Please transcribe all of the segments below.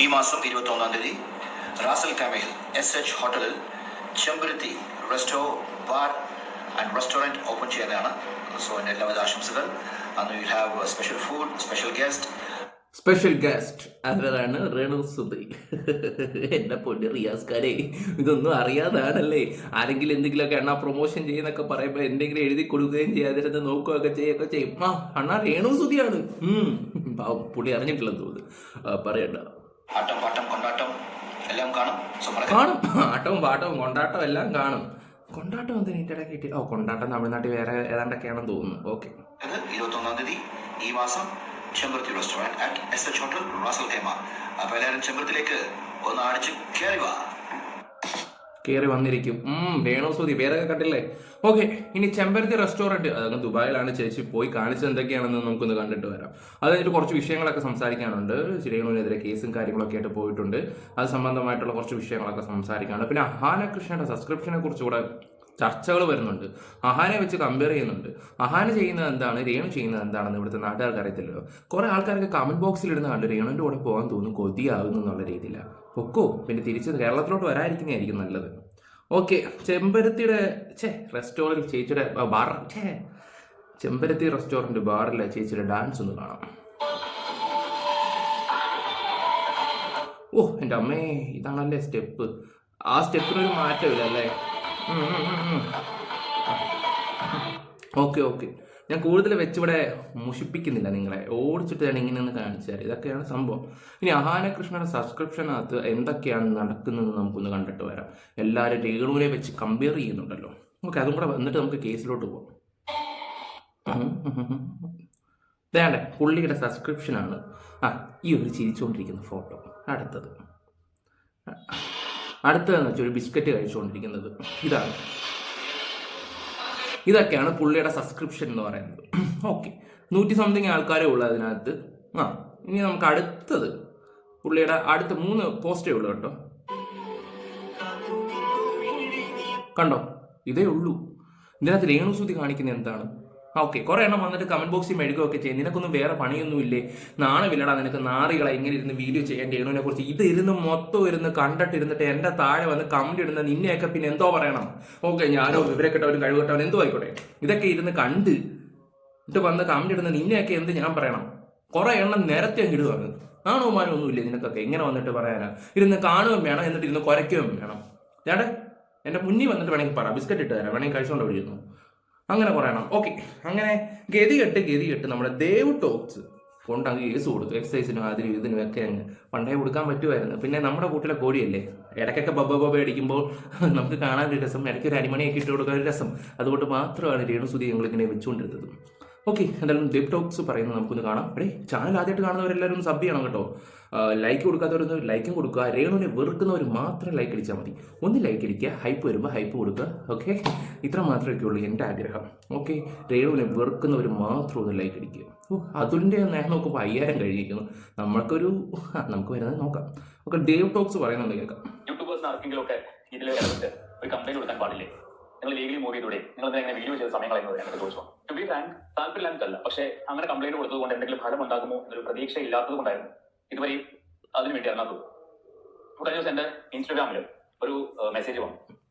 ഈ മാസം 21-ാം തീയതി റാസൽ കാമയിൽ SH ഹോട്ടലിൽ ചെമ്പരത്തി resto bar and restaurant open ചെയ്യുന്നതാണ്. സോ എൻ്റെ എല്ലാവിധ ആശംസകൾ. അന്ന് you have special food, special guest അവരാണ് രേണു സുധി. എന്നെ പൊന്നി റിയാസ്കാരെ, ഇതൊന്നും അറിയാതാണല്ലേ ആരെങ്കിലും എന്തെങ്കിലുമൊക്കെ എണ്ണ പ്രൊമോഷൻ ചെയ്യുന്നൊക്കെ പറയുമ്പോൾ എന്തെങ്കിലും എഴുതി കൊടുക്കുകയും ചെയ്യാതിരുന്ന് നോക്കുകയൊക്കെ ചെയ്യുകയൊക്കെ ചെയ്യും. അണ്ണാ രേണു സുധിയാണ്. പുള്ളി അറിഞ്ഞിട്ടില്ലെന്ന് തോന്നുന്നു, പറയണ്ട. ആട്ടം പാട്ടം കൊണ്ടാട്ടം എല്ലാം കാണും. കാണും, ആട്ടവും പാട്ടവും കൊണ്ടാട്ടം എല്ലാം കാണും. കൊണ്ടാട്ടം എന്തിനാ ഇതിൻ്റെ ഇടയ്ക്ക്? കൊണ്ടാട്ടം തമിഴ്നാട്ടിൽ വേറെ ഏതാണ്ടൊക്കെയാണെന്ന് തോന്നുന്നു. ഓക്കെ, 21-ാം തീയതി ഈ മാസം ചെമ്പരത്തി restaurant at SH hotel Ras al Khaimah. അപ്പോൾ എല്ലാവരും ചെമ്പരത്തിലേക്ക് ഒന്ന് അടിച്ച് കയറി വന്നിരിക്കും. രേണു സുധി പേരൊക്കെ കണ്ടില്ലേ? ഓക്കെ, ഇനി ചെമ്പരത്തി റെസ്റ്റോറൻറ്റ്, അതങ്ങ് ദുബായിലാണ്. ചേച്ചി പോയി കാണിച്ചത് എന്തൊക്കെയാണെന്ന് നമുക്കൊന്ന് കണ്ടിട്ട് വരാം. അത് കഴിഞ്ഞിട്ട് കുറച്ച് വിഷയങ്ങളൊക്കെ സംസാരിക്കാനുണ്ട്. രേണുവിനെതിരെ കേസും കാര്യങ്ങളൊക്കെ ആയിട്ട് പോയിട്ടുണ്ട്. അത് സംബന്ധമായിട്ടുള്ള കുറച്ച് വിഷയങ്ങളൊക്കെ സംസാരിക്കാനുണ്ട്. പിന്നെ അഹാന കൃഷ്ണയുടെ സബ്സ്ക്രിപ്ഷനെ കുറിച്ച് കൂടെ ചർച്ചകൾ വരുന്നുണ്ട്. അഹാനെ വെച്ച് കമ്പയർ ചെയ്യുന്നുണ്ട്. അഹാന ചെയ്യുന്നത് എന്താണ്, രേണു ചെയ്യുന്നത് എന്താണെന്ന് ഇവിടുത്തെ നാട്ടുകാർക്ക് അറിയത്തില്ലല്ലോ. കുറേ ആൾക്കാർക്ക് കമൻറ്റ് ബോക്സിൽ ഇടുന്ന കണ്ട് രേണുവിൻ്റെ കൂടെ പോകാൻ തോന്നുന്നു, കൊതിയാകുന്നു എന്നുള്ള രീതിയിലാണ്. പൊക്കോ, പിന്നെ തിരിച്ച് കേരളത്തിലോട്ട് വരാതിരിക്കുന്നതായിരിക്കും നല്ലത്. ഓക്കെ, ചെമ്പരത്തിയുടെ റെസ്റ്റോറൻറ്റ് ചേച്ചിയുടെ ബാർ, ചെമ്പരത്തി റെസ്റ്റോറൻറ്റ് ബാറിലെ ചേച്ചിയുടെ ഡാൻസ് ഒന്ന് കാണാം. എൻ്റെ അമ്മേ, ഇതാണല്ലേ സ്റ്റെപ്പ്. ആ സ്റ്റെപ്പിനൊരു മാറ്റമില്ല അല്ലേ? ഓക്കെ, ഞാൻ കൂടുതൽ വെച്ചിവിടെ മുഷിപ്പിക്കുന്നില്ല നിങ്ങളെ. ഓടിച്ചിട്ട് ഞാൻ ഇങ്ങനെ ഒന്ന് കാണിച്ചാൽ ഇതൊക്കെയാണ് സംഭവം. ഇനി അഹാന കൃഷ്ണയുടെ സബ്സ്ക്രിപ്ഷനകത്ത് എന്തൊക്കെയാണ് നടക്കുന്നതെന്ന് നമുക്കൊന്ന് കണ്ടിട്ട് വരാം. എല്ലാവരും രേണുവിനെ വെച്ച് കമ്പയർ ചെയ്യുന്നുണ്ടല്ലോ. ഓക്കെ, അതും കൂടെ വന്നിട്ട് നമുക്ക് കേസിലോട്ട് പോകാം. വേണ്ടേ, പുള്ളിയുടെ സബ്സ്ക്രിപ്ഷനാണ്. ഈ ഒരു ചിരിച്ചുകൊണ്ടിരിക്കുന്ന ഫോട്ടോ. അടുത്തതെന്ന് വെച്ചാൽ ഒരു ബിസ്ക്കറ്റ് കഴിച്ചുകൊണ്ടിരിക്കുന്നത്. ഇതൊക്കെയാണ് പുള്ളിയുടെ സബ്സ്ക്രിപ്ഷൻ എന്ന് പറയുന്നത്. ഓക്കെ, 100 സംതിങ് ആൾക്കാരേ ഉള്ളൂ അതിനകത്ത്. ഇനി നമുക്ക് അടുത്തത് പുള്ളിയുടെ അടുത്ത 3 പോസ്റ്റേ ഉള്ളൂ കേട്ടോ. കണ്ടോ, ഇതേ ഉള്ളൂ. ഇതിനകത്ത് രേണു സുധി കാണിക്കുന്നത് എന്താണ്? ഓക്കെ, കുറേ എണ്ണം വന്നിട്ട് കമന്റ് ബോക്സിൽ മെഴുകുകയൊക്കെ ചെയ്യും. നിനക്കൊന്നും വേറെ പണിയൊന്നുമില്ലേ, നാണമില്ലടാ നിനക്ക്, നാറികളെ ഇങ്ങനെ ഇരുന്ന് വീഡിയോ ചെയ്യാൻ രേണുവിനെ കുറിച്ച്. ഇത് ഇരുന്ന് മൊത്തം ഇരുന്ന് കണ്ടിട്ടിരുന്നിട്ട് എൻ്റെ താഴെ വന്ന് കമന്റ് ഇടുന്ന നിന്നെയൊക്കെ പിന്നെ എന്തോ പറയണം. ഓക്കെ, ഞാനോ വിവരക്കെട്ടവനും കഴിവെട്ടവനും എന്തോ ആയിക്കോട്ടെ, ഇതൊക്കെ ഇരുന്ന് കണ്ട് എന്നിട്ട് വന്ന് കമന്റ് ഇടുന്ന നിന്നെയൊക്കെ എന്ത് ഞാൻ പറയണം? കുറേ എണ്ണം നേരത്തെ ഇടുവാണ്. നാണവുമാനം ഒന്നുമില്ലേ നിനക്കൊക്കെ? ഇങ്ങനെ വന്നിട്ട് പറയാനാ? ഇരുന്ന് കാണുകയും വേണം, എന്നിട്ട് ഇരുന്ന് കുരയ്ക്കുകയും വേണം. ഞാടെ എൻ്റെ മുന്നിൽ വന്നിട്ട് വേണമെങ്കിൽ പറ, ബിസ്ക്കറ്റ് ഇട്ട് തരാം, വേണമെങ്കിൽ കഴിച്ചുകൊണ്ട് വിളിക്കുന്നു, അങ്ങനെ പറയണം. ഓക്കെ, അങ്ങനെ ഗതികെട്ട് നമ്മുടെ ദേവ് ടോക്സ് കൊണ്ട് അങ്ങ് കേസ് കൊടുത്തു. എക്സസൈസിനും അതിനും ഇതിനും ഒക്കെ അങ്ങ് പണ്ടേ കൊടുക്കാൻ പറ്റുമായിരുന്നു. പിന്നെ നമ്മുടെ കൂട്ടിലെ കോഴിയല്ലേ, ഇടയ്ക്കൊക്കെ ബബ്ബ അടിക്കുമ്പോൾ നമുക്ക് കാണാനൊരു രസം, ഇടയ്ക്ക് ഒരു അരിമണിയൊക്കെ ഇട്ട് കൊടുക്കാൻ ഒരു രസം. അതുകൊണ്ട് മാത്രമാണ് രേണു സുധി ഞങ്ങളിങ്ങനെ വെച്ചുകൊണ്ടിരുന്നത്. ഓക്കെ, എന്തായാലും ദേവ് ടോക്സ് പറയുന്നത് നമുക്കൊന്ന് കാണാം. ചാനൽ ആദ്യമായിട്ട് കാണുന്നവരെല്ലാവരും ഒന്ന് സബ് ചെയ്യണം കേട്ടോ. ലൈക്ക് കൊടുക്കാത്തവരൊന്ന് ലൈക്കും കൊടുക്കുക. രേണുവിനെ വെറുക്കുന്നവർ മാത്രം ലൈക്ക് അടിച്ചാൽ മതി. ഒന്ന് ലൈക്ക് അടിക്കുക, ഹൈപ്പ് വരുമ്പോൾ ഹൈപ്പ് കൊടുക്കുക. ഓക്കെ, ഇത്ര മാത്രമേ ഉള്ളൂ എൻ്റെ ആഗ്രഹം. ഓക്കെ, രേണുവിനെ വെറുക്കുന്നവർ മാത്രം ഒന്ന് ലൈക്ക് അടിക്കുക. അതിൻ്റെ ഞാൻ നോക്കുമ്പോൾ 5000 കഴിഞ്ഞിരിക്കുന്നു. നമുക്ക് വരുന്നത് നോക്കാം. ഓക്കെ, ദേവ് ടോക്സ് പറയുന്നുണ്ട്, കേൾക്കാം. യൂട്യൂബേഴ്സിന് ആർക്കെങ്കിലും ഒക്കെ ഇതിൽ ഒരു കംപ്ലൈന്റ് കൊടുക്കാൻ പാടില്ലേ? നിങ്ങൾ ലീഗലി മൂവ് ചെയ്തൂടെ? നിങ്ങൾ എങ്ങനെ വീഡിയോ ചെയ്ത സമയങ്ങൾ എന്നൊക്കെ ചോദിച്ചു. ടു ബി ഫ്രാങ്ക്, താല്പര്യമില്ലാത്തല്ല. പക്ഷേ അങ്ങനെ കംപ്ലൈന്റ് കൊടുത്തത് കൊണ്ട് എന്തെങ്കിലും ഫലം ഉണ്ടാകുമോ എന്നൊരു പ്രതീക്ഷ ഇല്ലാത്തത് കൊണ്ടായിരുന്നു ഇതുവരെ അതിന് വേണ്ടി ഇറങ്ങാത്തത്. കഴിഞ്ഞ ദിവസം എൻ്റെ ഇൻസ്റ്റാഗ്രാമിൽ ഒരു മെസ്സേജ് വന്നു,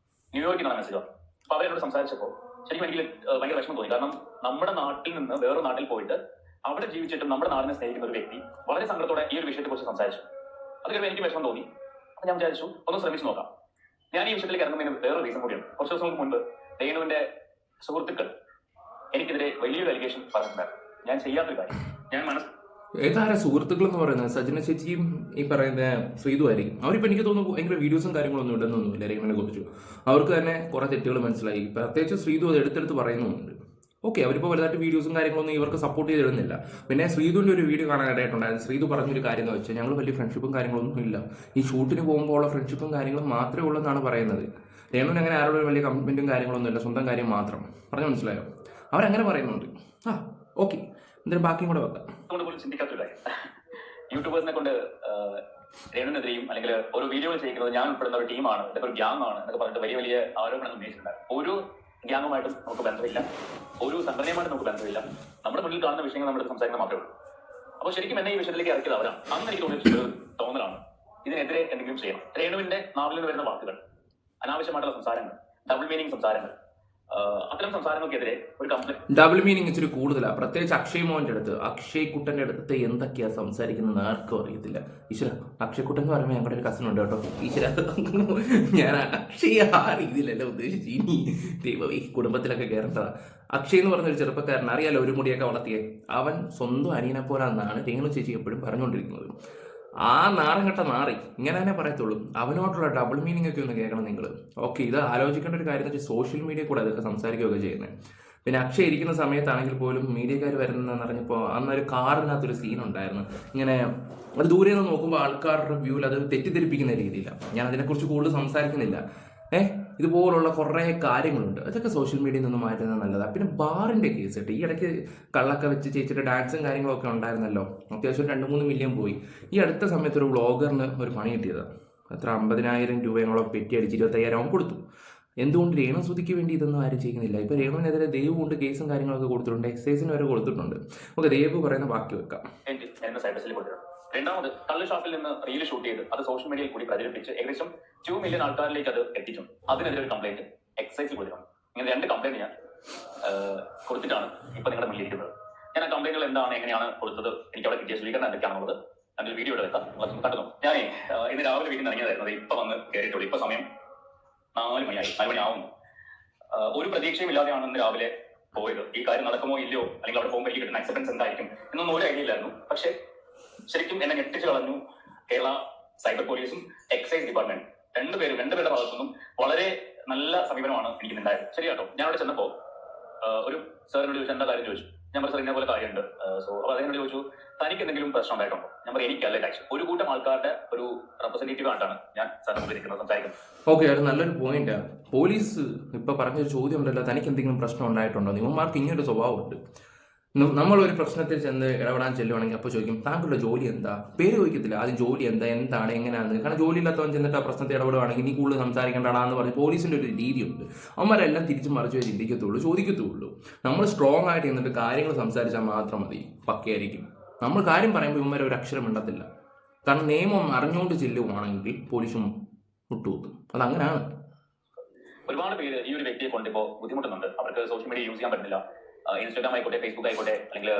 ന്യൂയോർക്കിൽ നിന്നാണ് മെസ്സേജ് വന്നു. അപ്പോൾ അവരോട് സംസാരിച്ചപ്പോൾ ശരിക്കും എനിക്ക് ഭയങ്കര വിഷമം തോന്നി. കാരണം നമ്മുടെ നാട്ടിൽ നിന്ന് വേറൊരു നാട്ടിൽ പോയിട്ട് അവിടെ ജീവിച്ചിട്ടും നമ്മുടെ നാടിനെ സ്നേഹിക്കുന്ന ഒരു വ്യക്തി വളരെ സങ്കടത്തോടെ ഈ ഒരു വിഷയത്തെക്കുറിച്ച് സംസാരിച്ചു. അത് കഴിയുമ്പോൾ എനിക്ക് വിഷമം തോന്നി. അപ്പോൾ ഞാൻ വിചാരിച്ചു ഒന്ന് ശ്രമിച്ചു നോക്കാം. ഞാൻ ഈ വിഷയത്തിലേക്ക് ഇറങ്ങുന്നതിന് വേറൊരു റീസൺ കൂടിയാണ്. കുറച്ച് ദിവസങ്ങൾക്ക് മുൻപ് രേണുവിന്റെ സുഹൃത്തുക്കൾ എനിക്കെതിരെ വലിയൊരു അലിഗേഷൻ പറഞ്ഞിട്ടുണ്ടായിരുന്നു. ഞാൻ ചെയ്യാത്തൊരു കാര്യം. ഏതാര സുഹൃത്തുക്കൾ എന്ന് പറയുന്നത് സജന ചേച്ചിയും ഈ പറയുന്ന ശ്രീതു ആയിരിക്കും. അവരിപ്പോൾ എനിക്ക് തോന്നുന്നു ഭയങ്കര വീഡിയോസും കാര്യങ്ങളൊന്നും ഇടുന്നൊന്നുമില്ല രേണുവിനെ കുറിച്ച്. അവർക്ക് തന്നെ കുറേ തെറ്റുകൾ മനസ്സിലായി. പ്രത്യേകിച്ച് ശ്രീതു അത് എടുത്തെടുത്ത് പറയുന്നുമുണ്ട്. ഓക്കെ, അവരിപ്പോൾ വലുതായിട്ട് വീഡിയോസും കാര്യങ്ങളൊന്നും ഇവർക്ക് സപ്പോർട്ട് ചെയ്തിടുന്നില്ല. പിന്നെ ശ്രീതുവിൻ്റെ ഒരു വീഡിയോ കാണാനായിട്ടുണ്ടായിരുന്നു. ശ്രീതു പറഞ്ഞൊരു കാര്യം എന്ന് വെച്ചാൽ ഞങ്ങൾ വലിയ ഫ്രണ്ട്ഷിപ്പും കാര്യങ്ങളൊന്നും ഇല്ല, ഈ ഷൂട്ടിന് പോകുമ്പോൾ ഉള്ള ഫ്രണ്ട്ഷിപ്പും കാര്യങ്ങളും മാത്രമേ ഉള്ളൂ എന്നാണ് പറയുന്നത്. രേണുവിന് അങ്ങനെ ആരോടും വലിയ കമ്മിറ്റ്മെൻറ്റും കാര്യങ്ങളൊന്നും ഇല്ല, സ്വന്തം കാര്യം മാത്രം. പറഞ്ഞു മനസ്സിലായോ? അവരങ്ങനെ പറയുന്നുണ്ട്. ഓക്കെ, എന്തായാലും ബാക്കിയും കൂടെ വെക്കാം. ചിന്തിക്കാത്തില്ല യൂട്യൂബേഴ്സിനെ കൊണ്ട് രേണുവിനെതിരെയും അല്ലെങ്കിൽ ഓരോ വീഡിയോകൾ ചെയ്യുന്നത് ഞാൻ ഉൾപ്പെടുന്ന ഒരു ടീമാണ്, ഇതൊക്കെ ഒരു ഗ്യാങ് ആണ് എന്നൊക്കെ പറഞ്ഞിട്ട് വലിയ ആരോപണം ഉന്നയിച്ചിട്ടുണ്ടായിരുന്നു. ഒരു ഗ്യാങ്ങുമായിട്ടും നമുക്ക് ബന്ധമില്ല, ഒരു സംഘടനയുമായിട്ട് നമുക്ക് ബന്ധമില്ല. നമ്മുടെ മുന്നിൽ കാണുന്ന വിഷയങ്ങൾ നമ്മൾ സംസാരിക്കുന്ന മാത്രമേ ഉള്ളൂ. അപ്പോൾ ശരിക്കും എന്നെ ഈ വിഷയത്തിലേക്ക് ഇറക്കിയത് അവരാണ്. അന്ന് എനിക്ക് തോന്നിയ തോന്നലാണ് ഇതിനെതിരെ എന്തെങ്കിലും ചെയ്യണം. രേണുവിന്റെ നാവിൽ നിന്ന് വരുന്ന വാക്കുകൾ, അനാവശ്യമായിട്ടുള്ള സംസാരങ്ങൾ, ഡബിൾ മീനിങ് സംസാരങ്ങൾ, അത്തരം സംസാരങ്ങൾക്കെതിരെ ഒരു കംപ്ലൈന്റ്. ഡബിൾ മീനിങ് ഇച്ചിരി കൂടുതലാണ്, പ്രത്യേകിച്ച് അക്ഷയ് മോഹന്റെ അടുത്ത്. അക്ഷയ് കുട്ടന്റെ അടുത്ത് എന്തൊക്കെയാ സംസാരിക്കുന്നത് ആർക്കും അറിയത്തില്ല. ഈശ്വര, അക്ഷയ് കുട്ടൻ എന്ന് പറയുമ്പോൾ ഞങ്ങളുടെ ഒരു കസിൻ ഉണ്ട് കേട്ടോ. ഈശ്വര, ഞാൻ അക്ഷയ് ആ രീതിയിലല്ല ഉദ്ദേശിച്ചു. ഇനി ദൈവം ഈ കുടുംബത്തിലൊക്കെ കയറേണ്ടതാണ്. അക്ഷയ് എന്ന് പറഞ്ഞൊരു ചെറുപ്പക്കാരൻ, അറിയാലോ, ഒരു മുടിയൊക്കെ വളർത്തിയേ. അവൻ സ്വന്തം അനിയനെ പോലാന്നാണ് രേണു ചേച്ചി എപ്പോഴും പറഞ്ഞുകൊണ്ടിരിക്കുന്നത്. ആ നാരം കെട്ട നാറി, ഇങ്ങനെ തന്നെ പറയത്തുള്ളൂ. അവനോട്ടുള്ള ഡബിൾ മീനിങ് ഒക്കെ ഒന്ന് കേൾക്കണം നിങ്ങൾ. ഓക്കെ, ഇത് ആലോചിക്കേണ്ട ഒരു കാര്യം എന്ന് വെച്ചാൽ സോഷ്യൽ മീഡിയ കൂടെ അതൊക്കെ സംസാരിക്കുകയൊക്കെ ചെയ്യുന്നത്. പിന്നെ അക്ഷയ് ഇരിക്കുന്ന സമയത്താണെങ്കിൽ പോലും മീഡിയക്കാർ വരുന്നതെന്ന് പറഞ്ഞപ്പോൾ അന്നൊരു കാറിനകത്തൊരു സീൻ ഉണ്ടായിരുന്നു. ഇങ്ങനെ അത് ദൂരെ നിന്ന് നോക്കുമ്പോൾ ആൾക്കാരുടെ വ്യൂവിൽ അത് തെറ്റിദ്ധരിപ്പിക്കുന്ന രീതിയിലാണ്. ഞാൻ അതിനെക്കുറിച്ച് കൂടുതൽ സംസാരിക്കുന്നില്ല. ഇതുപോലുള്ള കുറേ കാര്യങ്ങളുണ്ട്, അതൊക്കെ സോഷ്യൽ മീഡിയയിൽ നിന്ന് മാറ്റുന്നത് നല്ലതാണ്. പിന്നെ ബാറിൻ്റെ കേസ് കേട്ടോ, ഈ ഇടയ്ക്ക് കള്ളൊക്കെ വെച്ച് ചേച്ചിയുടെ ഡാൻസും കാര്യങ്ങളൊക്കെ ഉണ്ടായിരുന്നല്ലോ, അത്യാവശ്യം 2-3 മില്യൺ പോയി. ഈ അടുത്ത സമയത്ത് ഒരു വ്ളോഗറിന് ഒരു പണി കിട്ടിയതാണ്. അത്ര 50,000 രൂപയോളം പെറ്റി അടിച്ച് 25,000 കൊടുത്തു. എന്തുകൊണ്ട് രേണു സുധിക്ക് വേണ്ടി ഇതൊന്നും ആരും ചെയ്യുന്നില്ല? ഇപ്പോൾ രേണുവിനെതിരെ ദേവ് കൊണ്ട് കേസും കാര്യങ്ങളൊക്കെ കൊടുത്തിട്ടുണ്ട്, എക്സൈസിന് വരെ കൊടുത്തിട്ടുണ്ട്. നമുക്ക് ദേവ് പറയുന്ന ബാക്കി വെക്കാം. രണ്ടാമത്, കള്ള് ഷാപ്പിൽ നിന്ന് റീൽ ഷൂട്ട് ചെയ്ത് അത് സോഷ്യൽ മീഡിയയിൽ കൂടി പ്രചരിപ്പിച്ച് ഏകദേശം 2 മില്യൺ ആൾക്കാരിലേക്ക് അത് എത്തിച്ചു. അതിനെതിരെ ഒരു കംപ്ലൈന്റ് എക്സൈസിൽ കൊടുക്കണം. ഇങ്ങനെ 2 കംപ്ലൈന്റ് ഞാൻ കൊടുത്തിട്ടാണ് ഇപ്പൊ നിങ്ങളുടെ മുന്നിൽ ഇരിക്കുന്നത്. ഞാൻ ആ കംപ്ലൈന്റുകൾ എന്താണ്, എങ്ങനെയാണ് കൊടുത്തത്, എനിക്ക് അവിടെ കിട്ടിയ സ്വീകരണം എന്തൊക്കെയാണെന്നുള്ളത് അതിന്റെ വീഡിയോ എടുക്കാം, കണ്ടു. ഞാൻ ഇന്ന് രാവിലെ വീട്ടിൽ നിന്ന് ഇറങ്ങിയതായിരുന്നു. ഇപ്പൊ വന്ന് കയറിയിട്ടുള്ളൂ. ഇപ്പൊ സമയം 4 മണിയായി, 4 മണി ആവുന്നു. ഒരു പ്രതീക്ഷയും ഇല്ലാതെയാണ് ഇന്ന് രാവിലെ പോയത്. ഈ കാര്യം നടക്കുമോ ഇല്ലയോ, അല്ലെങ്കിൽ അവിടെ പോകുമ്പോൾ എനിക്ക് കിട്ടുന്ന അക്സെപ്റ്റൻസ് എന്തായിരിക്കും എന്നൊന്നും ഒരു ഐഡിയ ഇല്ലായിരുന്നു. പക്ഷേ ശരിക്കും എന്നെ ഞെട്ടിച്ചു കളഞ്ഞു കേരള സൈബർ പോലീസും എക്സൈസ് ഡിപ്പാർട്ട്മെന്റ്. രണ്ടുപേരുടെ ഭാഗത്തുനിന്നും വളരെ നല്ല സമീപനമാണ് എനിക്ക് ഉണ്ടായത്. ശരി കേട്ടോ, ഞാൻ അവിടെ ചെന്നപ്പോ ഒരു സാറിനോട് ചോദിച്ചു, എന്താ കാര്യം ചോദിച്ചു. ഞാൻ പറഞ്ഞു, സാർ ഇന്ന പോലെ കാര്യമുണ്ട്. അപ്പോൾ അദ്ദേഹം ചോദിച്ചു, തനിക്ക് എന്തെങ്കിലും പ്രശ്നം ഉണ്ടായിട്ടുണ്ടോ? ഞാൻ പറയും, എനിക്കല്ല ടാക്സ്. ഒരു കൂട്ടം ആൾക്കാരുടെ ഒരു റെപ്രസെന്റേറ്റീവ് ആയിട്ടാണ് ഞാൻ സാറിന് ഇരിക്കുന്നത്, സംസാരിക്കുന്നത്. ഓക്കെ, അത് നല്ലൊരു പോയിന്റ്. പോലീസ് ഇപ്പൊ പറഞ്ഞൊരു ചോദ്യം ഉണ്ടല്ലോ, തനിക്ക് എന്തെങ്കിലും പ്രശ്നം ഉണ്ടായിട്ടുണ്ടോ? നിമ്മമാർക്ക് ഇങ്ങനൊരു സ്വഭാവമുണ്ട്. നമ്മളൊരു പ്രശ്നത്തിൽ ചെന്ന് ഇടപെടാൻ ചെല്ലുവാണെങ്കിൽ അപ്പോൾ ചോദിക്കും, താങ്കളുടെ ജോലി എന്താ? പേര് ചോദിക്കത്തില്ല, ആദ്യം ജോലി എന്താ, എന്താണ്, എങ്ങനെയാണെന്ന്. കാരണം ജോലി ഇല്ലാത്തവൻ ചെന്നിട്ട് ആ പ്രശ്നത്തിൽ ഇടപെടുവാണെങ്കിൽ നീ കൂടുതൽ സംസാരിക്കേണ്ടടാന്ന് പറഞ്ഞ് പോലീസിൻ്റെ ഒരു രീതിയുണ്ട്. അവന്മാരെല്ലാം തിരിച്ചു മറിച്ച് ചിന്തിക്കത്തുള്ളൂ, ചോദിക്കത്തുള്ളൂ. നമ്മൾ സ്ട്രോങ് ആയിട്ട് ചെന്നിട്ട് കാര്യങ്ങൾ സംസാരിച്ചാൽ മാത്രം മതി, പക്കയായിരിക്കും. നമ്മൾ കാര്യം പറയുമ്പോൾ ഇവന്മാരെ ഒരു അക്ഷരം മിണ്ടത്തില്ല. കാരണം നിയമം അറിഞ്ഞുകൊണ്ട് ചെല്ലുവാണെങ്കിൽ പോലീസും മുട്ടുകൂത്തും. അതങ്ങനെയാണ്. ഒരുപാട് പേര് ഈ ഒരു വ്യക്തിയെ കൊണ്ടിപ്പോ ബുദ്ധിമുട്ടുന്നുണ്ട്. അവർക്ക് സോഷ്യൽ മീഡിയ യൂസ് ചെയ്യാൻ പറ്റുന്നില്ല. ഇൻസ്റ്റാഗ്രാം ആയിക്കോട്ടെ, ഫേസ്ബുക്ക് ആയിക്കോട്ടെ, അല്ലെങ്കിൽ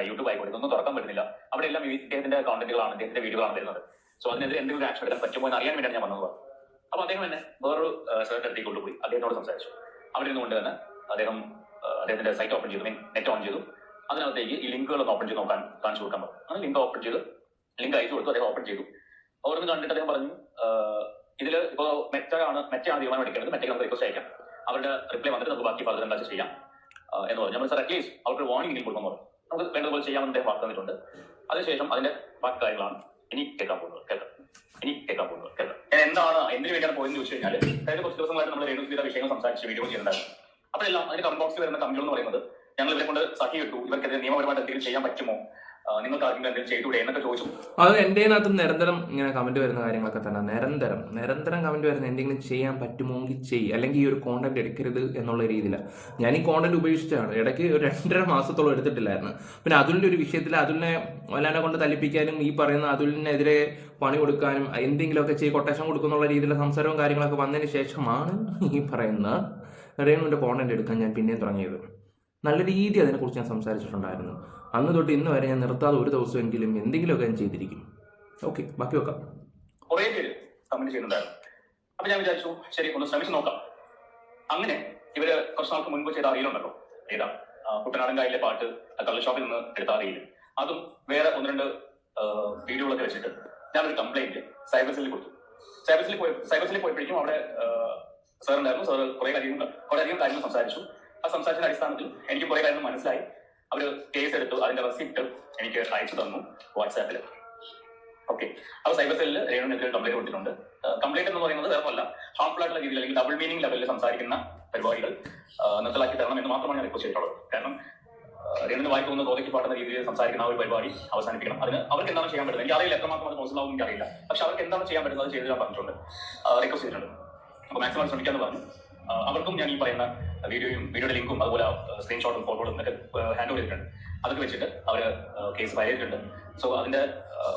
യൂട്യൂബ് ആയിക്കോട്ടെ, ഇതൊന്നും തുറക്കാൻ പറ്റുന്നില്ല. അവിടെ എല്ലാം ഇദ്ദേഹത്തിന്റെ കോണ്ടന്റുകളാണ്, ഇദ്ദേഹത്തിന്റെ വീഡിയോകളാണ് വരുന്നത്. സോ അതിനെതിരെ എന്തെങ്കിലും ആക്ഷൻ എടുക്കാൻ പറ്റുമോ എന്ന് അറിയാൻ വേണ്ടിയാണ് ഞാൻ വന്നത്. അപ്പൊ അദ്ദേഹം എന്നെ വേറൊരു സെർച്ച് അടുത്തേക്ക് കൊണ്ടുപോയി അദ്ദേഹത്തോട് സംസാരിച്ചു. അവിടെ നിന്നുകൊണ്ട് തന്നെ അദ്ദേഹത്തിന്റെ സൈറ്റ് ഓപ്പൺ ചെയ്തു, നെറ്റ് ഓൺ ചെയ്തു. അതിനകത്തേക്ക് ഈ ലിങ്കുകളൊന്ന് ഓപ്പൺ ചെയ്ത് നോക്കാൻ കാണിച്ചു കൊടുക്കാൻ പറഞ്ഞു. അങ്ങനെ ലിങ്ക് ഓപ്പൺ ചെയ്ത് ലിങ്ക് അയച്ചു കൊടുത്തു. അദ്ദേഹം ഓപ്പൺ ചെയ്തു. അവിടുന്ന് കണ്ടിട്ട് അദ്ദേഹം പറഞ്ഞു, ഇതിൽ ഇപ്പോ മെറ്റയാണ് തീരുമാനം എടുക്കേണ്ടത്, മെറ്റയ്ക്ക് നമുക്ക് റിക്വസ്റ്റ് അയക്കാം, അവരുടെ റിപ്ലൈ വന്നിട്ട് നമുക്ക് ബാക്കി ഫർദർ എന്താ ചെയ്യാം എന്ന് പറഞ്ഞു. നമ്മൾ സാർ അറ്റ്ലീസ്റ്റ് അവർക്ക് വാർണിംഗ് കൊടുക്കാൻ പറഞ്ഞു. നമുക്ക് വേണ്ടതുപോലെ ചെയ്യാമെന്ന് അദ്ദേഹം വാക്ക് തന്നിട്ടുണ്ട്. അതിനുശേഷം അതിന്റെ ബാക്കി കാര്യങ്ങളാണ് ഇനി കേൾക്കാൻ പോകുന്നത്. ഞാൻ എന്തിനു വേണ്ടിയാണ് പോയെന്ന് ചോദിച്ചു കഴിഞ്ഞാൽ, കഴിഞ്ഞ കുറച്ച് ദിവസങ്ങളായിട്ട് നമ്മൾ രേണുസുധിയുടെ വിഷയങ്ങൾ സംസാരിച്ച് വീഡിയോ ചെയ്യുന്നുണ്ടായിരുന്നു. അപ്പോഴെല്ലാം അതിന്റെ കമന്റ് ബോക്സിൽ വരുന്ന കമന്റുകൾ എന്ന് പറയുന്നത്, ഞങ്ങൾ ഇവരെ കൊണ്ട് സഖി കിട്ടു, ഇവർക്കെതിരെ നിയമപരമായിട്ട് എന്തെങ്കിലും ചെയ്യാൻ പറ്റുമോ, നിങ്ങൾക്ക് ആർക്കെങ്കിലും എന്തെങ്കിലും ചെയ്തുകൂടെ എന്നൊക്കെ ചോദിച്ചു. അത് എൻ്റെ അതിനകത്ത് നിരന്തരം ഇങ്ങനെ കമന്റ് വരുന്ന കാര്യങ്ങളൊക്കെ തന്നെ. നിരന്തരം കമന്റ് വരുന്ന, എന്തെങ്കിലും ചെയ്യാൻ പറ്റുമോങ്കിൽ ചെയ്യും, അല്ലെങ്കിൽ ഈ ഒരു കോണ്ടന്റ് എടുക്കരുത് എന്നുള്ള രീതിയിലാണ്. ഞാൻ ഈ കോണ്ടന്റ് ഉപേക്ഷിച്ചാണ്. ഇടയ്ക്ക് ഒരു 2.5 മാസത്തോളം എടുത്തിട്ടില്ലായിരുന്നു. പിന്നെ അതുലിൻ്റെ ഒരു വിഷയത്തിൽ അതുലിനെ വല്ലാനെ കൊണ്ട് തല്ലിപ്പിക്കാനും ഈ പറയുന്ന അതുലിനെതിരെ പണി കൊടുക്കാനും എന്തെങ്കിലുമൊക്കെ കൊട്ടേഷൻ കൊടുക്കുന്നുള്ള രീതിയിലുള്ള സംസാരവും കാര്യങ്ങളൊക്കെ വന്നതിന് ശേഷമാണ് ഈ പറയുന്ന രേണുവിൻ്റെ കോണ്ടന്റ് എടുക്കാൻ ഞാൻ പിന്നെയും തുടങ്ങിയത്. നല്ല രീതി അതിനെക്കുറിച്ച് ഞാൻ സംസാരിച്ചിട്ടുണ്ടായിരുന്നു. അന്ന് തൊട്ട് ഇന്ന് വരെ ഞാൻ നിർത്താതെ ഒരു ദിവസമെങ്കിലും എന്തെങ്കിലുമൊക്കെ ഞാൻ ചെയ്തിരിക്കും. ഓക്കെ, ബാക്കി വെക്കാം. കുറേ പേര് കമന്റ് ചെയ്യുന്നുണ്ടായിരുന്നു. അപ്പൊ ഞാൻ വിചാരിച്ചു, ശരി, ഒന്ന് ശ്രമിച്ചു നോക്കാം. അങ്ങനെ ഇവര് കുറച്ച് നാൾക്ക് മുൻപ് ചെയ്ത അറിയിലുണ്ടല്ലോ, ഏതാ കുട്ടനാടൻ കായലിലെ പാട്ട്, കള്ള് ഷോപ്പിൽ നിന്ന് എടുത്ത അറിയില്ല, അതും വേറെ 1-2 വീഡിയോകളൊക്കെ വെച്ചിട്ട് ഞാനൊരു കംപ്ലൈന്റ് സൈബർ സെല്ലിൽ കൊടുത്തു. സൈബർ സെല്ലിൽ പോയപ്പോഴേക്കും അവിടെ സാർ ഉണ്ടായിരുന്നു. സാർ കുറെ അധികം കാര്യങ്ങൾ സംസാരിച്ചു. ആ സംസാരിച്ച അടിസ്ഥാനത്തിൽ എനിക്ക് കുറെ കാര്യങ്ങൾ മനസ്സിലായി. അവര് കേസ് എടുത്തു, അതിന്റെ റെസിപ്റ്റ് എനിക്ക് അയച്ചു തന്നു വാട്സാപ്പിൽ. ഓക്കെ, അപ്പോൾ സൈബർ സെല്ലിൽ രേണുവിനെതിരെ കംപ്ലൈന്റ് കൊടുത്തിട്ടുണ്ട്. കംപ്ലൈന്റ് എന്ന് പറയുന്നത് വേറൊന്നുമല്ല, ഹാർംഫുൾ ആയിട്ടുള്ള രീതിയിൽ അല്ലെങ്കിൽ ഡബിൾ മീനിങ് ലെവലിൽ സംസാരിക്കുന്ന പരിപാടികൾ നിർത്തലാക്കി തരണം എന്ന് മാത്രമാണ് ഞാൻ റിക്വസ്റ്റ് ചെയ്തിട്ടുള്ളത്. കാരണം രേണുവിന് വായി പോകുന്ന തോതയ്ക്ക് പാട്ടുന്ന രീതിയിൽ സംസാരിക്കുന്ന ആ ഒരു പരിപാടി അവസാനിപ്പിക്കണം. അതിന് അവർക്ക് എന്താണ് ചെയ്യാൻ പറ്റുന്നത്, എനിക്ക് അറിയില്ല, എത്രമാത്രം അത് പോസിബിൾ ആവും എനിക്കറിയില്ല. പക്ഷെ അവർക്ക് എന്താണ് ചെയ്യാൻ പറ്റുന്നത് അത് ചെയ്ത് ഞാൻ പറഞ്ഞിട്ടുണ്ട്, റിക്വസ്റ്റ് ചെയ്തിട്ടുണ്ട്. അപ്പോൾ മാക്സിമം ശ്രമിക്കാമെന്ന് പറഞ്ഞു. അവർക്കും ഞാൻ ഈ പറയുന്ന വീഡിയോയുടെ ലിങ്കും അതുപോലെ സ്ക്രീൻഷോട്ടും ഫോട്ടോകളും ഒക്കെ ഹാൻഡ് ചെയ്തിട്ടുണ്ട്. അതൊക്കെ വെച്ചിട്ട് അവർ കേസ് ഫയൽ ചെയ്തിട്ടുണ്ട്. സോ അതിന്റെ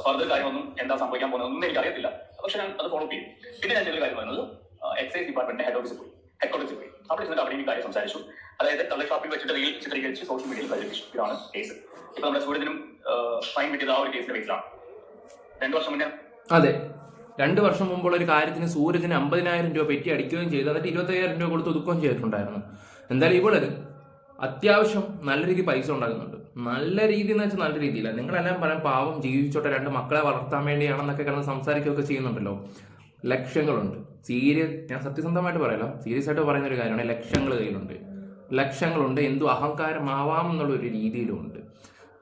ഫർദർ കാര്യമൊന്നും എന്താ സംഭവിക്കാൻ പോകുന്നതൊന്നും എനിക്ക് അറിയത്തില്ല. പക്ഷെ ഞാൻ അത് ഫോളോ ചെയ്യും. പിന്നെ ഞാൻ ചെയ്ത കാര്യം പറയുന്നത് എക്സൈസ് ഡിപ്പാർട്ട്മെന്റിന്റെ ഹെഡ് ഓഫീസിൽ പോയി. അവിടെ ചെന്നിട്ട് അവിടെ ഈ കാര്യം സംസാരിച്ചു. അതായത് കള്ളഷാപ്പിൽ വെച്ചിട്ട് റീൽ ചിത്രീകരിച്ച് സോഷ്യൽ മീഡിയയിൽ പ്രചരിപ്പിച്ചു. ഇതാണ് കേസ്. ഇപ്പൊ നമ്മുടെ സൂര്യനും ഫൈൻ കിട്ടിയത് ആ ഒരു കേസിന്റെ ബേസിലാണ്. 2 വർഷം മുന്നേ. അതെ, 2 വർഷം മുമ്പുള്ള ഒരു കാര്യത്തിന് സൂരജിന് 50,000 രൂപ പെറ്റി അടിക്കുകയും ചെയ്തു. എന്നിട്ട് 25,000 രൂപ കൊടുത്ത് ഒതുക്കുകയും ചെയ്തിട്ടുണ്ടായിരുന്നു. എന്തായാലും ഇവിടെ അത്യാവശ്യം നല്ല രീതിയിൽ പൈസ ഉണ്ടാക്കുന്നുണ്ട്. നല്ല രീതി എന്ന് വെച്ചാൽ നല്ല രീതിയില്ല. നിങ്ങളെല്ലാം പറയാൻ പാവം ജീവിച്ചോട്ടെ, 2 മക്കളെ വളർത്താൻ വേണ്ടിയാണെന്നൊക്കെ കിടന്ന് സംസാരിക്കുകയൊക്കെ ചെയ്യുന്നുണ്ടല്ലോ. ലക്ഷങ്ങളുണ്ട്. ഞാൻ സത്യസന്ധമായിട്ട് പറയല, സീരിയസ് ആയിട്ട് പറയുന്ന ഒരു കാര്യമാണ്. ലക്ഷങ്ങൾ കയ്യിലുണ്ട്, ലക്ഷങ്ങളുണ്ട്. എന്തു അഹങ്കാരമാവാം എന്നുള്ളൊരു രീതിയിലുമുണ്ട്.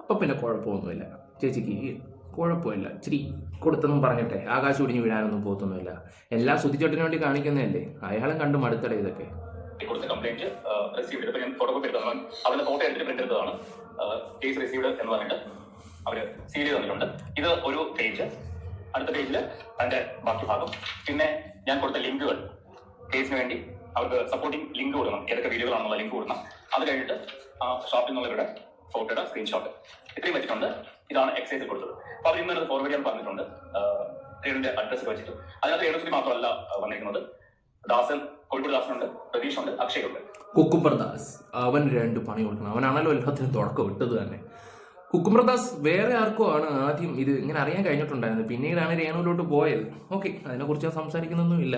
അപ്പം പിന്നെ കുഴപ്പമൊന്നുമില്ല, ചേച്ചിക്ക് കുഴപ്പമില്ല. ഇച്ചിരി കൊടുത്തെന്നും പറഞ്ഞിട്ടെ ആകാശം ഒടിഞ്ഞ് വീഴാനൊന്നും പോകത്തൊന്നുമില്ല. എല്ലാം സുതിച്ചേട്ടന് വേണ്ടി കാണിക്കുന്നതല്ലേ. അയാളും കണ്ട് മടുത്തടേ ഇതൊക്കെ. കൊടുത്ത കംപ്ലൈന്റ് റിസീവ്ഡ്. ഇപ്പൊ ഞാൻ ഫോട്ടോകോപ്പി എടുത്തതാണ്, അവരുടെ ഫോട്ടോ എടുത്തിട്ട് പ്രിന്റ് എടുത്തതാണ്. കേസ് റിസീവ്ഡ് എന്ന് പറഞ്ഞിട്ട് അവര് സീൽ ചെയ്ത് തന്നിട്ടുണ്ട്. ഇത് ഒരു പേജ്. അടുത്ത പേജിൽ അതിന്റെ ബാക്കി ഭാഗം. പിന്നെ ഞാൻ കൊടുത്ത ലിങ്കുകൾ, കേസിന് വേണ്ടി അവർക്ക് സപ്പോർട്ടിംഗ് ലിങ്ക് കൊടുക്കണം, ഏതൊക്കെ വീഡിയോകളാണെന്നുള്ള ലിങ്ക് കൊടുക്കണം. അത് കഴിഞ്ഞിട്ട് ആ ഷോപ്പിൽ നിന്നുള്ളവരുടെ ഫോട്ടോയുടെ സ്ക്രീൻഷോട്ട് ഇത്രയും വെച്ചിട്ടുണ്ട്. ഇതാണ് എക്സൈസിൽ കൊടുത്തത്. അപ്പൊ അവർ ഇന്നത് ഫോർവേഡ് ചെയ്യാൻ പറഞ്ഞിട്ടുണ്ട്, രേണുവിന്റെ അഡ്രസ് വെച്ചിട്ട്. അതിനകത്ത് രേണുസുതി മാത്രമല്ല വന്നിരിക്കുന്നത്, ദാസൻ, കോഴിക്കോട് ദാസനുണ്ട്, പ്രതീഷ് ഉണ്ട്, അക്ഷയ് ഉണ്ട്. കുക്കുംബർ ദാസ് അവൻ 2 പണി കൊടുക്കണം. അവനാണല്ലോ എല്ലാത്തിനും തുടക്കം ഇട്ടത് തന്നെ. കുക്കുംബർ ദാസ് വേറെ ആർക്കോ ആണ് ആദ്യം ഇത് ഇങ്ങനെ അറിയാൻ കഴിഞ്ഞിട്ടുണ്ടായിരുന്നത്. പിന്നീടാണ് രേണുവിലോട്ട് പോയത്. ഓക്കെ, അതിനെക്കുറിച്ച് ഞാൻ സംസാരിക്കുന്നൊന്നുമില്ല.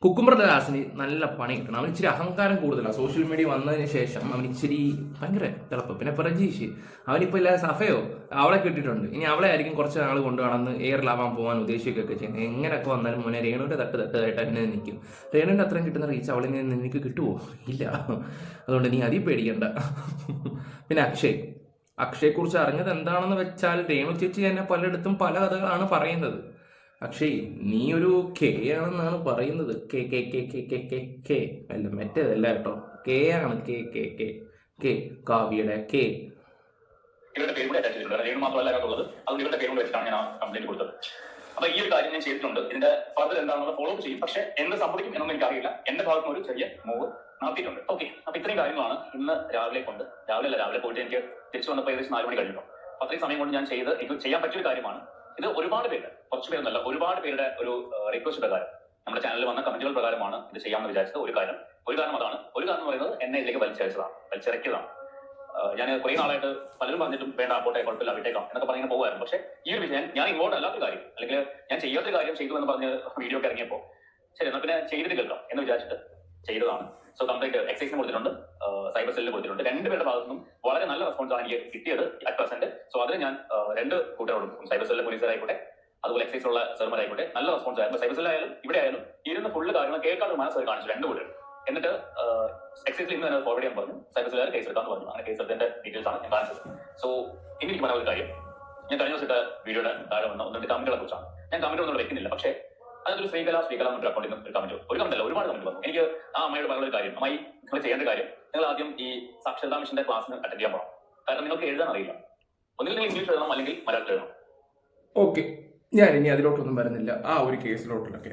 കുക്കുംബർ ദാസിന് നല്ല പണി കിട്ടണം. അവന് ഇച്ചിരി അഹങ്കാരം കൂടുതലാണ്. സോഷ്യൽ മീഡിയ വന്നതിന് ശേഷം അവന് ഇച്ചിരി ഭയങ്കര തിളപ്പ്. പിന്നെ പ്രജീഷ്, അവനിപ്പോൾ ഇല്ല സഫയോ അവളെ കിട്ടിയിട്ടുണ്ട്. ഇനി അവളെ ആയിരിക്കും കുറച്ച് നാൾ കൊണ്ടുപോകണമെന്ന് എയറിലാവാൻ പോകാൻ ഉദ്ദേശിക്കുകയൊക്കെ ചെയ്യുന്നത്. എങ്ങനെയൊക്കെ വന്നാലും മോനെ രേണുവിൻ്റെ തട്ടായിട്ട് തന്നെ നിൽക്കും. രേണുവിൻ്റെ അത്രയും കിട്ടുന്ന റീച്ച് അവളിൽ നിന്ന് എനിക്ക് കിട്ടുമോ? ഇല്ല. അതുകൊണ്ട് നീ അതിൽ പേടിക്കണ്ട. പിന്നെ അക്ഷയെക്കുറിച്ച് അറിഞ്ഞത് എന്താണെന്ന് വെച്ചാൽ രേണു ചേച്ചി തന്നെ പലയിടത്തും പല കഥകളാണ് പറയുന്നത്. അക്ഷയ്, നീ ഒരു കെ ആണെന്നാണ് പറയുന്നത്. കെ അല്ല, മറ്റേതല്ല കേട്ടോ, കെ ആണ്. കെ കാവ്യയുടെ കെ. ഇവരുടെ പേര് കൂടെ അറ്റാച്ച് ചെയ്തിട്ടുണ്ട്. രേണു മാത്രമല്ല അതിനകത്തുള്ളത്. അതുകൊണ്ട് ഇവരുടെ പേര് വെച്ചിട്ടാണ് ഞാൻ ആ കംപ്ലൈന്റ് കൊടുത്തത്. അപ്പൊ ഈ ഒരു കാര്യം ഞാൻ ചെയ്തിട്ടുണ്ട്. ഇതിന്റെ ഫർദർ എന്താണെന്നുള്ള ഫോളോ അപ്പ് ചെയ്യും. പക്ഷെ എന്ത് സംഭവിക്കും എന്നൊന്നും എനിക്കറിയില്ല. എന്റെ ഭാഗത്ത് ഒരു ചെറിയ മൂവ് നടത്തിയിട്ടുണ്ട്. ഓക്കെ, അപ്പൊ ഇത്രയും കാര്യങ്ങളാണ് ഇന്ന് രാവിലെ പോയിട്ട് എനിക്ക് തിരിച്ചു വന്നപ്പോൾ ഏകദേശം 4 മണി കഴിഞ്ഞു. അത്രയും സമയം കൊണ്ട് ഞാൻ എനിക്ക് ചെയ്യാൻ പറ്റിയൊരു കാര്യമാണ്. ഇത് ഒരുപാട് പേര്, കുറച്ച് പേരൊന്നല്ല, ഒരുപാട് പേരുടെ ഒരു റിക്വസ്റ്റ് പ്രകാരം നമ്മുടെ ചാനലിൽ വന്ന കമന്റുകൾ പ്രകാരമാണ് ഇത് ചെയ്യാമെന്ന് വിചാരിച്ചത്. ഒരു കാരണം അതാണ്. ഒരു കാരണം എന്ന് പറയുന്നത് എന്നെ ഇതിലേക്ക് വലിച്ചിറക്കിയതാണ്. ഞാൻ കുറെ നാളായിട്ട് പലരും പറഞ്ഞിട്ടും വേണ്ട, പോട്ടെ, കുഴപ്പമില്ല, വിട്ടേക്കാം എന്നൊക്കെ പറഞ്ഞ് പോകുമായിരുന്നു. പക്ഷേ ഈ ഒരു വിഷയം ഞാൻ ഇങ്ങോട്ട് അല്ലാത്തൊരു കാര്യം, അല്ലെങ്കിൽ ഞാൻ ചെയ്യാത്തൊരു കാര്യം ചെയ്തു എന്ന് പറഞ്ഞ് വീഡിയോ ഒക്കെ ഇറങ്ങിയപ്പോൾ ശരി എന്നാൽ പിന്നെ ചെയ്തിട്ട് കേൾക്കാം എന്ന് വിചാരിച്ചിട്ട് ചെയ്തതാണ്. സോ കംപ്ലൈന്റ് എക്സൈസിന് കൊടുത്തിട്ടുണ്ട്, സൈബർ സെല്ലിൽ കൊടുത്തിട്ടുണ്ട്. 2 പേരുടെ ഭാഗത്തു നിന്നും വളരെ നല്ല റെസ്പോൺസ് ആണ് എനിക്ക് കിട്ടിയത് അറ്റ് പ്രസന്റ്. സോ അതിന് ഞാൻ 2 കൂട്ടരോടും, സൈബർ സെല്ലിലെ പോലീസുകാരായിക്കോട്ടെ അതുപോലെ എക്സൈസിലുള്ള സാർമാരായിക്കോട്ടെ, നല്ല റെസ്പോൺസ് ആയിരുന്നു. സൈബർ സെല്ലായാലും ഇവിടെ ആയാലും ഇരുന്ന് ഫുള്ള് കാര്യങ്ങൾ കേൾക്കാനുള്ള മനസ്സ് കാണിച്ചു 2 കൂട്ടർ. എന്നിട്ട് എക്സൈസിൽ ഇന്ന് തന്നെ ഫോർവേഡ് ചെയ്യാൻ പറഞ്ഞു, സൈബർ സെല്ലുകാർ കേസ് എടുക്കാന്ന് പറഞ്ഞു. അങ്ങനെ കേസ് എടുത്തതിന്റെ ഡീറ്റെയിൽസ് ആണ് ഞാൻ കാണിച്ചത്. സോ ഇനി എനിക്ക് പറയാൻ ഒരു കാര്യം, ഞാൻ കഴിഞ്ഞ ദിവസത്തെ വീഡിയോയുടെ താഴെ വന്ന 1-2 കമന്റുകളെ കുറിച്ചാണ്. ഞാൻ കമന്റ് ഒന്നും വെക്കുന്നില്ല, പക്ഷേ അതിനൊരു ശ്രീകല എന്നൊരു അക്കൗണ്ടിൽ നിന്ന് ഒരു കമന്റ്, ഒരുപാട് കമന്റ് വന്നു. എനിക്ക് ആ അമ്മയോട് പറഞ്ഞ ഒരു കാര്യം, അമ്മായി നിങ്ങൾ ചെയ്യേണ്ട കാര്യം, നിങ്ങൾ ആദ്യം ഈ സാക്ഷരതാ മിഷന്റെ ക്ലാസ്സിന് അറ്റൻഡ് ചെയ്യാൻ പോകണം. കാരണം നിങ്ങൾക്ക് എഴുതാൻ അറിയില്ല. ഒന്നുകിൽ നിങ്ങൾ ഇംഗ്ലീഷ് എഴുതണം, അല്ലെങ്കിൽ മലയാളത്തിൽ എഴുതണം. ഓക്കെ, ഞാൻ ഇനി അതിലോട്ടൊന്നും വരുന്നില്ല, ആ ഒരു കേസിലോട്ടിലൊക്കെ.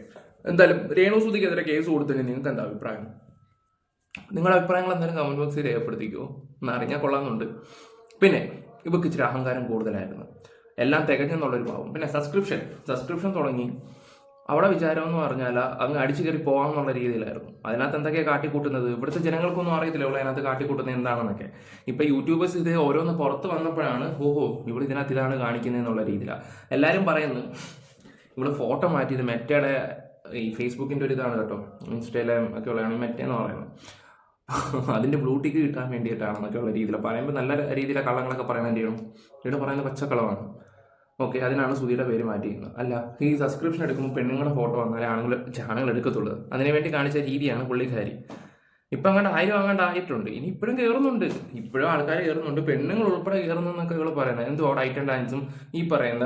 എന്തായാലും രേണുസുതിക്കെതിരെ കേസ് കൊടുത്തതിന് നിങ്ങൾക്ക് എന്താ അഭിപ്രായം? നിങ്ങളുടെ അഭിപ്രായങ്ങൾ എന്തായാലും കമന്റ് ബോക്സിൽ രേഖപ്പെടുത്തിക്കോ, എന്ന് അറിഞ്ഞാൽ കൊള്ളാമെന്നുണ്ട്. പിന്നെ ഇവർക്ക് ഇച്ചിരി അഹങ്കാരം കൂടുതലായിരുന്നു, എല്ലാം തികഞ്ഞെന്നുള്ളൊരു ഭാവം. പിന്നെ സബ്സ്ക്രിപ്ഷൻ തുടങ്ങി. അവിടെ വിചാരം എന്ന് പറഞ്ഞാൽ അങ്ങ് അടിച്ചു കയറി പോകാമെന്നുള്ള രീതിയിലായിരുന്നു. അതിനകത്ത് എന്തൊക്കെയാണ് കാട്ടിക്കൂട്ടുന്നത്, ഇവിടുത്തെ ജനങ്ങൾക്കൊന്നും അറിയത്തില്ല ഇവിടെ അതിനകത്ത് കാട്ടിക്കൂട്ടുന്നത് എന്താണെന്നൊക്കെ. ഇപ്പം യൂട്യൂബേഴ്സ് ഇത് ഓരോന്ന് പുറത്ത് വന്നപ്പോഴാണ് ഇവിടെ ഇതിനകത്ത് ഇതാണ് കാണിക്കുന്നത് എന്നുള്ള രീതിയിലാണ് എല്ലാവരും പറയുന്നത്. ഇവിടെ ഫോട്ടോ മാറ്റിയത് മെറ്റയുടെ ഈ ഫേസ്ബുക്കിൻ്റെ ഒരു ഇതാണ് കേട്ടോ, ഇൻസ്റ്റയിലെ ഒക്കെ ഉള്ളതാണ് മെറ്റയെന്ന് പറയുന്നത്. അതിൻ്റെ ബ്ലൂടിക്ക് കിട്ടാൻ വേണ്ടിയിട്ടാണെന്നൊക്കെ ഉള്ള രീതിയിൽ പറയുമ്പോൾ നല്ല രീതിയിലെ കള്ളങ്ങളൊക്കെ പറയാൻ ചെയ്യണം. ഇവിടെ പറയുന്നത് പച്ചക്കളമാണ്. ഓക്കെ, അതിനാണ് സുധിയുടെ പേര് മാറ്റിയിരുന്നത്. അല്ല, ഈ സബ്സ്ക്രിപ്ഷൻ എടുക്കുമ്പോൾ പെണ്ണുങ്ങളുടെ ഫോട്ടോ വന്നാലേ ആണുങ്ങൾ എടുക്കത്തുള്ളൂ. അതിനുവേണ്ടി കാണിച്ച രീതിയാണ് പുള്ളിക്കാരി. ഇപ്പം അങ്ങോട്ട് ആയിട്ടുണ്ട്. ഇനി ഇപ്പോഴും കയറുന്നുണ്ട്, ഇപ്പോഴും ആൾക്കാർ കയറുന്നുണ്ട്, പെണ്ണുങ്ങൾ ഉൾപ്പെടെ കയറുന്നു എന്നൊക്കെ ഇവൾ പറയുന്നത്. എന്തോ ഐറ്റം ഡാൻസും ഈ പറയുന്ന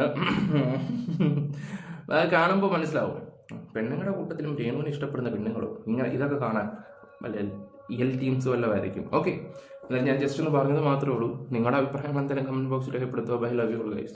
അത് കാണുമ്പോൾ മനസ്സിലാവും. പെണ്ണുങ്ങളുടെ കൂട്ടത്തിലും രേണുവിനെ ഇഷ്ടപ്പെടുന്ന പെണ്ണുങ്ങളും ഇതൊക്കെ കാണാൻ വല്ല ടീംസ് വല്ലതായിരിക്കും. ഓക്കെ, ഞാൻ ജസ്റ്റ് ഒന്ന് പറഞ്ഞത് മാത്രമേ ഉള്ളൂ. നിങ്ങളുടെ അഭിപ്രായങ്ങൾ എന്തായാലും കമന്റ് ബോക്സിൽ രേഖപ്പെടുത്തുക. Bye, love you guys.